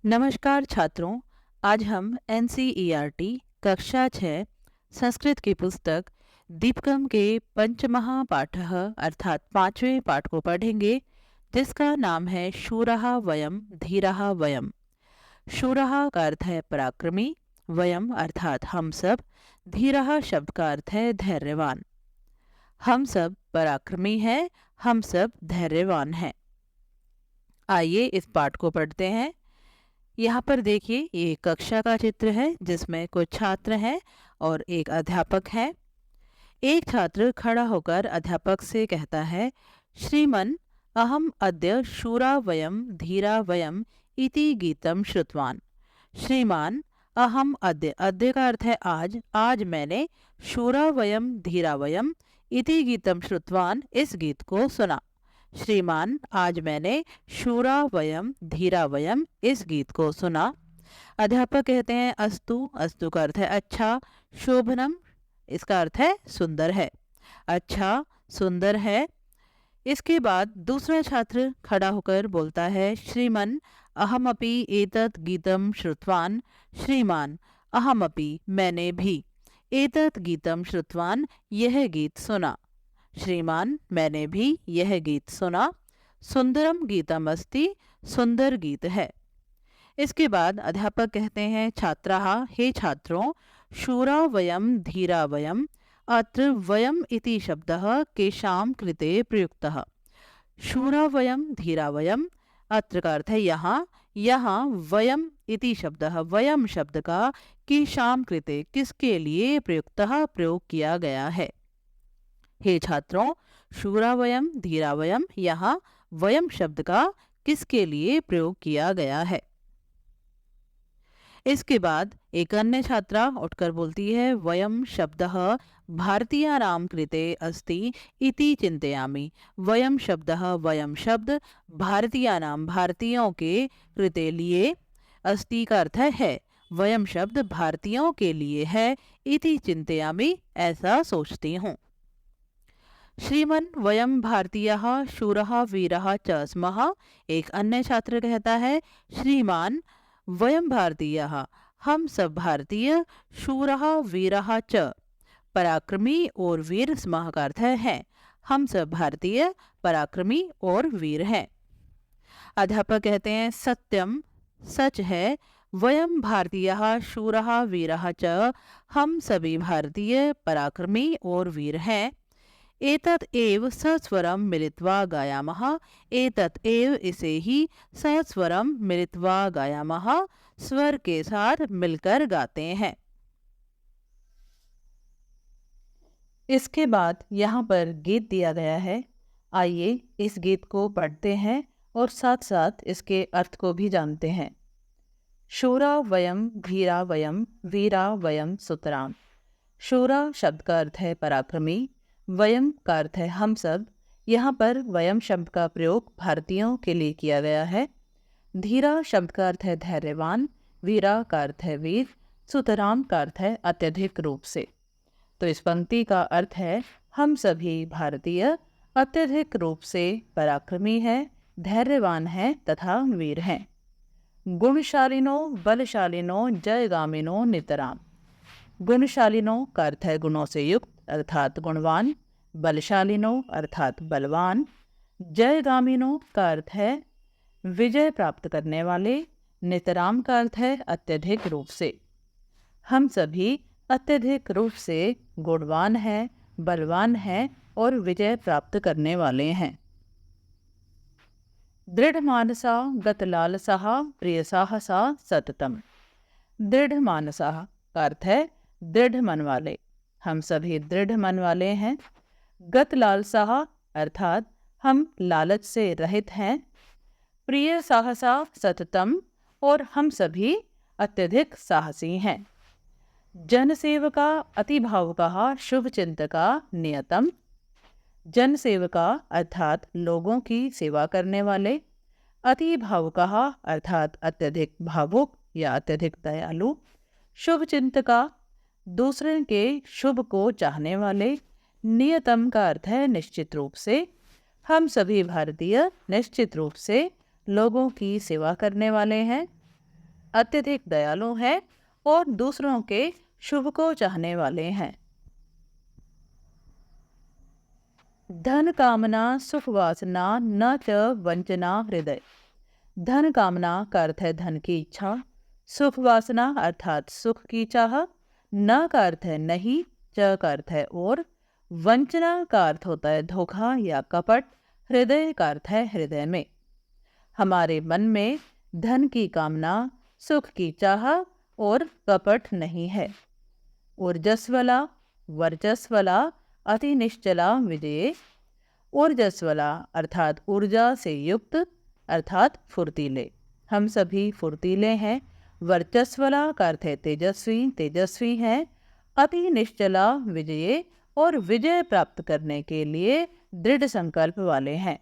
नमस्कार छात्रों। आज हम एनसीईआरटी कक्षा 6 संस्कृत की पुस्तक दीपकम के पंचमहा पाठः अर्थात पांचवें पाठ को पढ़ेंगे, जिसका नाम है शूरः वयम धीरः वयम। शूरः का अर्थ है पराक्रमी, वयम अर्थात हम सब, धीरः शब्द का अर्थ है धैर्यवान। हम सब पराक्रमी हैं, हम सब धैर्यवान हैं। आइए इस पाठ को पढ़ते हैं। यहाँ पर देखिए, ये कक्षा का चित्र है जिसमें कुछ छात्र हैं और एक अध्यापक है। एक छात्र खड़ा होकर अध्यापक से कहता है, श्रीमन अहम अद्य शूरा वयम धीरा वयम इति गीतम श्रुतवान। श्रीमान अहम अद्य, अद्य का अर्थ है आज, आज मैंने शूरा वयम धीरा वयम इति गीतम श्रुतवान, इस गीत को सुना। श्रीमान आज मैंने शूरा वयम धीरा वयम इस गीत को सुना। अध्यापक कहते हैं अस्तु, अस्तु का अर्थ है अच्छा, शोभनम इसका अर्थ है सुंदर है, अच्छा सुंदर है। इसके बाद दूसरा छात्र खड़ा होकर बोलता है, श्रीमन अहमपि एतत् गीतम श्रुतवान। श्रीमान अहमपि मैंने भी, एतत् गीतम श्रुतवान यह गीत सुना। श्रीमान मैंने भी यह गीत सुना। सुंदरम गीतम अस्ति, सुंदर गीत है। इसके बाद अध्यापक कहते हैं छात्राः, हे छात्रों, शूरा वयम धीरा वयम अत्र वयम इति शब्दः केषां कृते प्रयुक्तः। शूरा वयम धीरा वयम, अत्र का अर्थ है यहाँ, यहाँ वयम इति शब्दः, वयम शब्द का केषां कृते किसके लिए प्रयुक्तः प्रयोग किया गया है। हे छात्रों, शूरा वयम धीरा वयम, यहाँ वयम शब्द का किसके लिए प्रयोग किया गया है। इसके बाद एक अन्य छात्रा उठकर बोलती है, वयम शब्दः भारतीयानां कृते अस्ति इति चिंतयामि। वयम शब्दः, वयम शब्द भारतीयानां भारतीयों के कृते लिए, अस्ति का अर्थ है, वयम शब्द भारतीयों के लिए है, इति चिंतयामि ऐसा सोचती हूँ। श्रीमन वयम भारतीयः शूरः वीरः च स्मः। एक अन्य छात्र कहता है, श्रीमान वयम भारतीयः, हम सब भारतीय, शूरः वीरः च पराक्रमी और वीर स्मः का अर्थ है, हम सब भारतीय पराक्रमी और वीर हैं। अध्यापक कहते हैं सत्यम सच है, वयम भारतीयः शूरः वीरः च, हम सभी भारतीय पराक्रमी और वीर हैं। एतत् एव सस्वरम मिलित्वा गायामः, एतत् एव इसे ही सस्वरम मिलित्वा गायामः, स्वर के साथ मिलकर गाते हैं। इसके बाद यहाँ पर गीत दिया गया है। आइए इस गीत को पढ़ते हैं और साथ साथ इसके अर्थ को भी जानते हैं। शूरा वयम धीरा वयम वीरा वयम सुतराम। शूरा शब्द का अर्थ है पराक्रमी, वयम का अर्थ है हम सब। यहाँ पर वयम शब्द का प्रयोग भारतीयों के लिए किया गया है। धीरा शब्द का अर्थ है धैर्यवान, वीरा का अर्थ है वीर, सुतराम का अर्थ है अत्यधिक रूप से। तो इस पंक्ति का अर्थ है, हम सभी भारतीय अत्यधिक रूप से पराक्रमी हैं, धैर्यवान हैं तथा वीर हैं। गुणशालिनो बलशालिनो जयगामिनो नितराम। गुणशालिनो का अर्थ है गुणों से युक्त अर्थात गुणवान, बलशालिनो अर्थात बलवान, जयगामिनो का अर्थ है विजय प्राप्त करने वाले, नितराम का अर्थ है अत्यधिक रूप से। हम सभी अत्यधिक रूप से गुणवान हैं, बलवान हैं और विजय प्राप्त करने वाले हैं। दृढ़ मानसा गतलालसा प्रिय साहसा सततम। दृढ़ मानसा का अर्थ है दृढ़ मन वाले, हम सभी दृढ़ मन वाले हैं। गत लालसा अर्थात हम लालच से रहित हैं। प्रिय साहसा सततम, और हम सभी अत्यधिक साहसी हैं। जनसेवका अतिभावुका शुभ चिंतका नियतम। जनसेवका अर्थात लोगों की सेवा करने वाले, अतिभावुका अर्थात अत्यधिक भावुक या अत्यधिक दयालु, शुभ चिंतका दूसरे के शुभ को चाहने वाले, नियतम का अर्थ है निश्चित रूप से। हम सभी भारतीय निश्चित रूप से लोगों की सेवा करने वाले हैं। अत्यधिक दयालु हैं और दूसरों के शुभ को चाहने वाले हैं। धन कामना सुख वासना न च वंचना हृदय। धन कामना का अर्थ है धन की इच्छा, सुख वासना अर्थात सुख की चाह, न का अर्थ है नहीं, च का अर्थ है और, वंचना का अर्थ होता है धोखा या कपट, हृदय का अर्थ है हृदय में। हमारे मन में धन की कामना, सुख की चाह और कपट नहीं है। ऊर्जस्वला वर्चस्वला अति निश्चला विजये। ऊर्जस्वला अर्थात ऊर्जा से युक्त अर्थात फुर्तीले, हम सभी फुर्तीले हैं। वर्चस्वला का अर्थ है तेजस्वी, तेजस्वी हैं। अति निश्चला विजये और विजय प्राप्त करने के लिए दृढ़ संकल्प वाले हैं।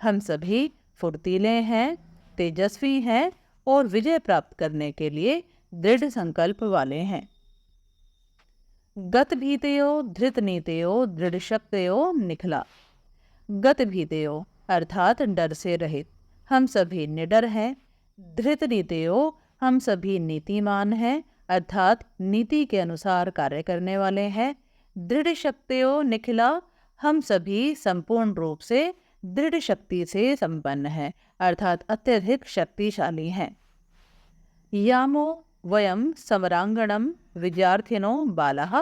हम सभी फुर्तीले हैं, तेजस्वी हैं और विजय प्राप्त करने के लिए दृढ़ संकल्प वाले हैं। गत भीतयो धृत नीतयो दृढ़ शक्तयो निखला। गत भीतयो अर्थात डर से रहित, हम सभी निडर हैं। धृत नीतयो हम सभी नीतिमान हैं अर्थात नीति के अनुसार कार्य करने वाले हैं। दृढ़ शक्तयो निखिला हम सभी संपूर्ण रूप से दृढ़ शक्ति से संपन्न हैं अर्थात अत्यधिक शक्तिशाली हैं। यामो वयम समरांगणम विद्यार्थिनो बालः।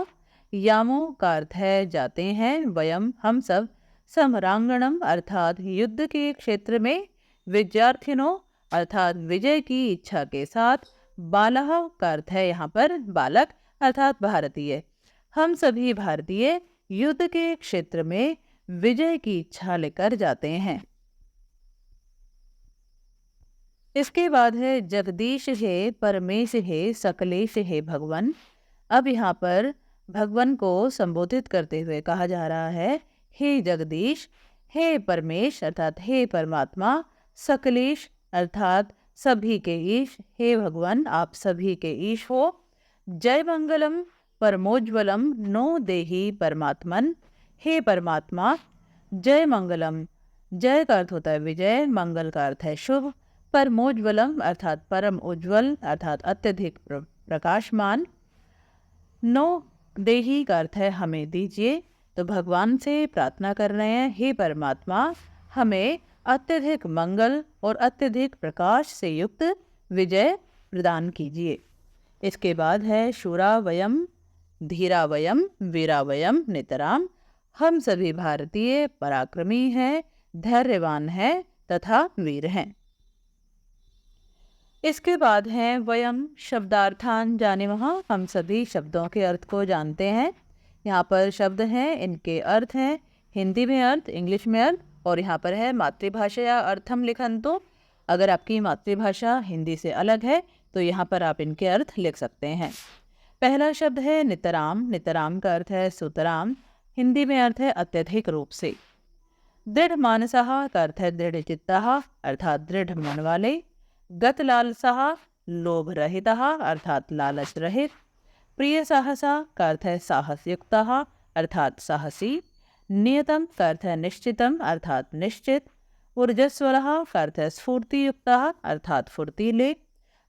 यामो का अर्थ है जाते हैं, वयम हम सब, समरांगणम अर्थात युद्ध के क्षेत्र में, विद्यार्थिनो अर्थात विजय की इच्छा के साथ, बालः का अर्थ है यहाँ पर बालक अर्थात भारतीय। हम सभी भारतीय युद्ध के क्षेत्र में विजय की इच्छा लेकर जाते हैं। इसके बाद है जगदीश हे परमेश हे सकलेश हे भगवान। अब यहाँ पर भगवान को संबोधित करते हुए कहा जा रहा है, हे जगदीश, हे परमेश अर्थात हे परमात्मा, सकलेश अर्थात सभी के ईश, हे भगवान आप सभी के ईश हो। जय मंगलम परमोज्वलम नो देहि परमात्मन। हे परमात्मा, जय मंगलम, जय का अर्थ होता है विजय, मंगल का अर्थ है शुभ, परमोज्वलम अर्थात परम उज्ज्वल अर्थात अत्यधिक प्रकाशमान, नो देही का अर्थ है हमें दीजिए। तो भगवान से प्रार्थना कर रहे हैं, हे परमात्मा हमें अत्यधिक मंगल और अत्यधिक प्रकाश से युक्त विजय प्रदान कीजिए। इसके बाद है शूरावयम धीरावयम वीरावयम नितराम। हम सभी भारतीय पराक्रमी हैं, धैर्यवान हैं तथा वीर हैं। इसके बाद है वयम शब्दार्थान जाने वहाँ, हम सभी शब्दों के अर्थ को जानते हैं। यहाँ पर शब्द हैं, इनके अर्थ हैं, हिंदी में अर्थ, इंग्लिश में अर्थ और यहाँ पर है मातृभाषा या अर्थम लिखन। तो अगर आपकी मातृभाषा हिंदी से अलग है तो यहाँ पर आप इनके अर्थ लिख सकते हैं। पहला शब्द है नितराम। नितराम का अर्थ है सुतराम, हिंदी में अर्थ है अत्यधिक रूप से। दृढ़ मानसः का अर्थ है दृढ़ चित्तः अर्थात दृढ़ मन वाले। गत लालसः लोभ रहितः अर्थात लालच रहित। प्रिय साहसा का अर्थ है साहस युक्तः अर्थात साहसी। नियतम का अर्थ है निश्चितम अर्थात निश्चित। ऊर्जस्वरः का अर्थ है स्फूर्ति युक्तः अर्थात फुर्तीले।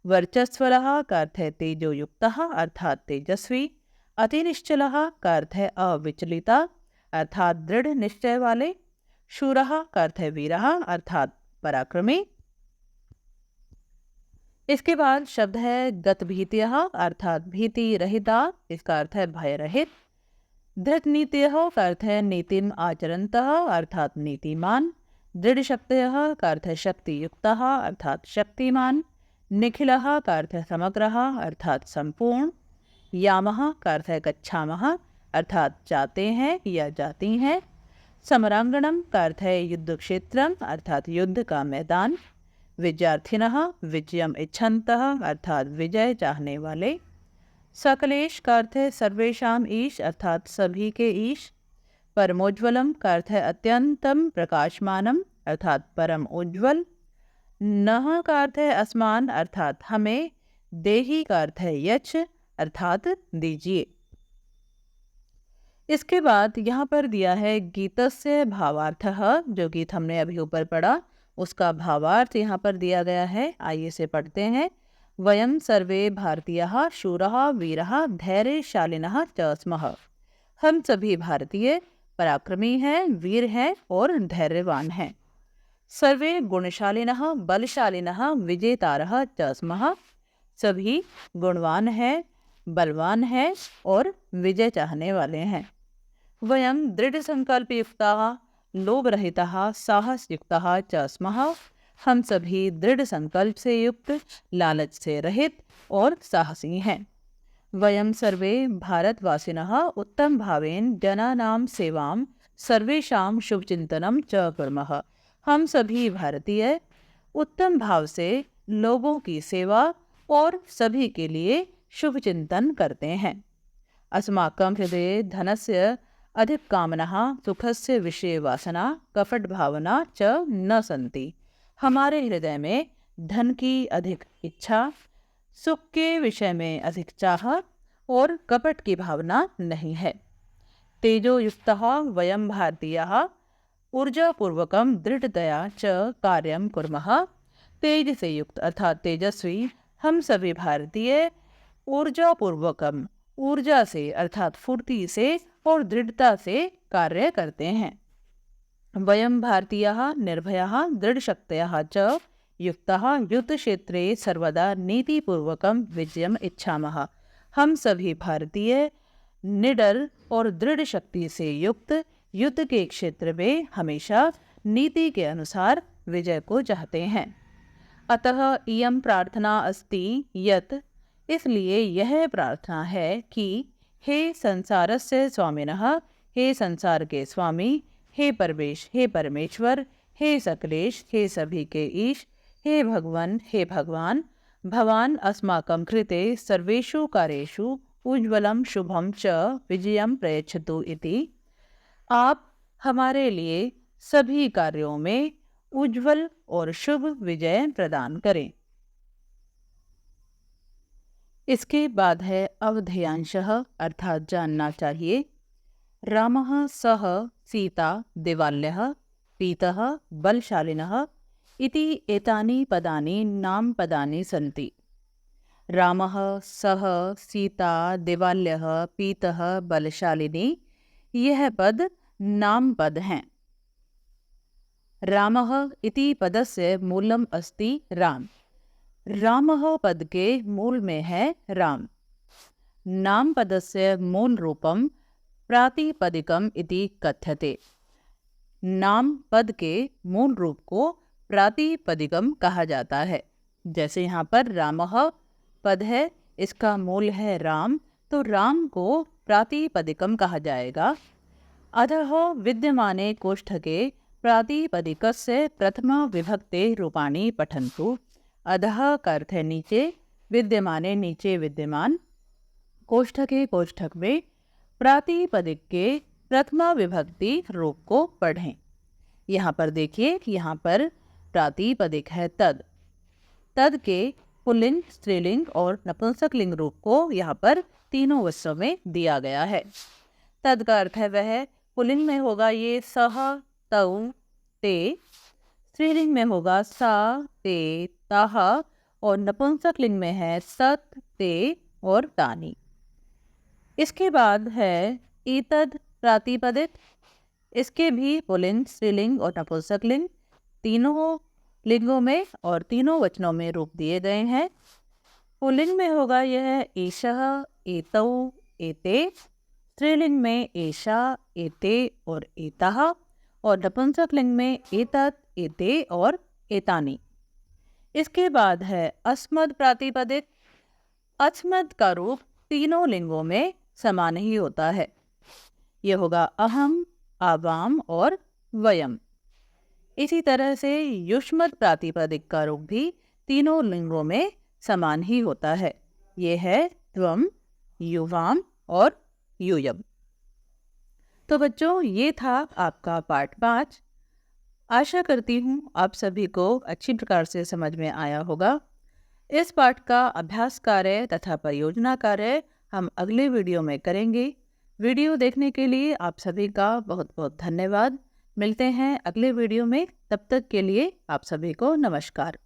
वर्चस्वरः का अर्थ है तेजो युक्तः अर्थात तेजस्वी। अतिनिश्चलः का अर्थ है अविचलिता अर्थात दृढ़ निश्चय वाले। शूरः का अर्थ है वीरः अर्थात पराक्रमी। इसके बाद शब्द है गतभीत्यः अर्थात भीति रहिता, इसका अर्थ है भय रहित। धृतनीत्यः का अर्थ है नीतिम आचरन्तः अर्थात नीतिमान। दृढ़ शक्तयः का अर्थ है शक्ति युक्तः अर्थात शक्तिमान। निखिलः का अर्थ है समग्रः अर्थात संपूर्ण। यामः का अर्थ है गच्छामः अर्थात जाते हैं या जाती हैं। समरांगणम का अर्थ है युद्ध क्षेत्रम अर्थात युद्ध का मैदान। विद्यार्थिनः विजयम इच्छन्तः अर्थात विजय चाहने वाले। सकलेश का अर्थ है सर्वेषाम ईश अर्थात सभी के ईश। परमोज्वलम का अर्थ है अत्यंतम प्रकाशमानम अर्थात परम उज्ज्वल। नह का अर्थ है असमान अर्थात हमें। देही का अर्थ है यच अर्थात दीजिए। इसके बाद यहाँ पर दिया है गीतस्य भावार्थः, जो गीत हमने अभी ऊपर पढ़ा उसका भावार्थ यहाँ पर दिया गया है। आइए इसे पढ़ते हैं। वयं सर्वे भारतीयाः शूरः वीरः धैर्यशालिनः च स्मः। हम सभी भारतीय पराक्रमी हैं, वीर हैं और धैर्यवान हैं। सर्वे गुणशालिनः बलशालिनः विजेतारः च स्मः। सभी गुणवान हैं, बलवान हैं और विजय चाहने वाले हैं। वयं दृढ़ संकल्पयुक्ताः लोभरहिताः साहसयुक्ताः च स्मः। हम सभी दृढ़ संकल्प से युक्त, लालच से रहित और साहसी हैं। वयं सर्वे भारतवासिनः उत्तम भावेन जनानां सेवां सर्वेषां शुभचिंतनं च कुर्मः। हम सभी भारतीय उत्तम भाव से लोगों की सेवा और सभी के लिए शुभ चिंतन करते हैं। अस्माकं हृदये धनस्य अधिक कामनाः सुखस्य विषय वासना कपट भावना च न सन्ति। हमारे हृदय में धन की अधिक इच्छा, सुख के विषय में अधिक चाह और कपट की भावना नहीं है। तेजोयुक्तः वयं भारतीयाः ऊर्जापूर्वकं दृढ़तया च कार्यं कुर्मः। तेज से युक्त अर्थात तेजस्वी हम सभी भारतीय ऊर्जापूर्वकम ऊर्जा से अर्थात फुर्ती से और दृढ़ता से कार्य करते हैं। वयं भारतीयाः निर्भयाः दृढ़शक्तयः च युक्ताः युद्धक्षेत्रे सर्वदा नीतिपूर्वकं विजयम् इच्छामः। हम सभी भारतीय निडर और दृढ़ शक्ति से युक्त युद्ध के क्षेत्र में हमेशा नीति के अनुसार विजय को चाहते हैं। अतः इयं प्रार्थना अस्ति यत् इसलिए यह प्रार्थना है कि हे संसारस्य स्वामिनः, हे संसार के स्वामी, हे परमेश्वर, हे सकलेश, हे सभी के ईश, हे भगवान, भवान अस्माकं कृते सर्वेषु कार्येषु उज्ज्वलं शुभं च विजयं प्रयच्छतु इति। आप हमारे लिए सभी कार्यों में उज्ज्वल और शुभ विजय प्रदान करें। इसके बाद है अवधेयांशः अर्थात जानना चाहिए। रामः सह सीता दिवाल्यः पीतः बलशालिनः इति एतानि पदानि नाम पदानि सन्ति। रामः सह सीता दिवाल्यः पीतः बलशालिनी यह पद नाम पद हैं। रामः इति पदस्य मूलम् अस्ति राम। रामः पद के मूल में है राम। नाम पदस्य मूल रूपम प्रातिपदिकम इति कथ्यते। नाम पद के मूल रूप को प्रातिपदिकम कहा जाता है। जैसे यहाँ पर रामः पद है, इसका मूल है राम, तो राम को प्रातिपदिकम कहा जाएगा। अधः विद्यमाने कोष्ठके प्रातिपदिकस्य प्रथमा विभक्ते रूपाणि पठन्तु। अधः का अर्थ है नीचे, विद्यमाने नीचे विद्यमान, कोष्ठके कोष्ठक में प्रातिपदिक के प्रथमा विभक्ति रूप को पढ़ें। यहाँ पर देखिए, यहाँ पर प्रातिपदिक है तद। तद के पुल्लिंग, स्त्रीलिंग और नपुंसकलिंग रूप को यहाँ पर तीनों वचनों में दिया गया है। तद का अर्थ है वह, पुल्लिंग में होगा ये सह तौ ते, स्त्रीलिंग में होगा सा ते ताह और नपुंसकलिंग में है सत ते और तानी। इसके बाद है एतद प्रातिपदिक। इसके भी पुल्लिंग, स्त्रीलिंग और नपुंसकलिंग तीनों लिंगों में और तीनों वचनों में रूप दिए गए हैं। पुल्लिंग में होगा यह एषः एतौ एते, स्त्रीलिंग में एषा एते और एताः और नपुंसकलिंग में एतत् एते और एतानि। इसके बाद है अस्मद प्रातिपदिक। अस्मद का रूप तीनों लिंगों में समान ही होता है। यह होगा अहम, आवाम और वयम। इसी तरह से युष्मद प्रातिपदिक का रूप भी तीनों लिंगों में समान ही होता है। यह है त्वम, युवाम और यूयम। तो बच्चों, ये था आपका पाठ 5। आशा करती हूँ आप सभी को अच्छी प्रकार से समझ में आया होगा। इस पाठ का अभ्यास कार्य तथा परियोजना कार्य हम अगले वीडियो में करेंगे। वीडियो देखने के लिए आप सभी का बहुत बहुत धन्यवाद। मिलते हैं अगले वीडियो में, तब तक के लिए आप सभी को नमस्कार।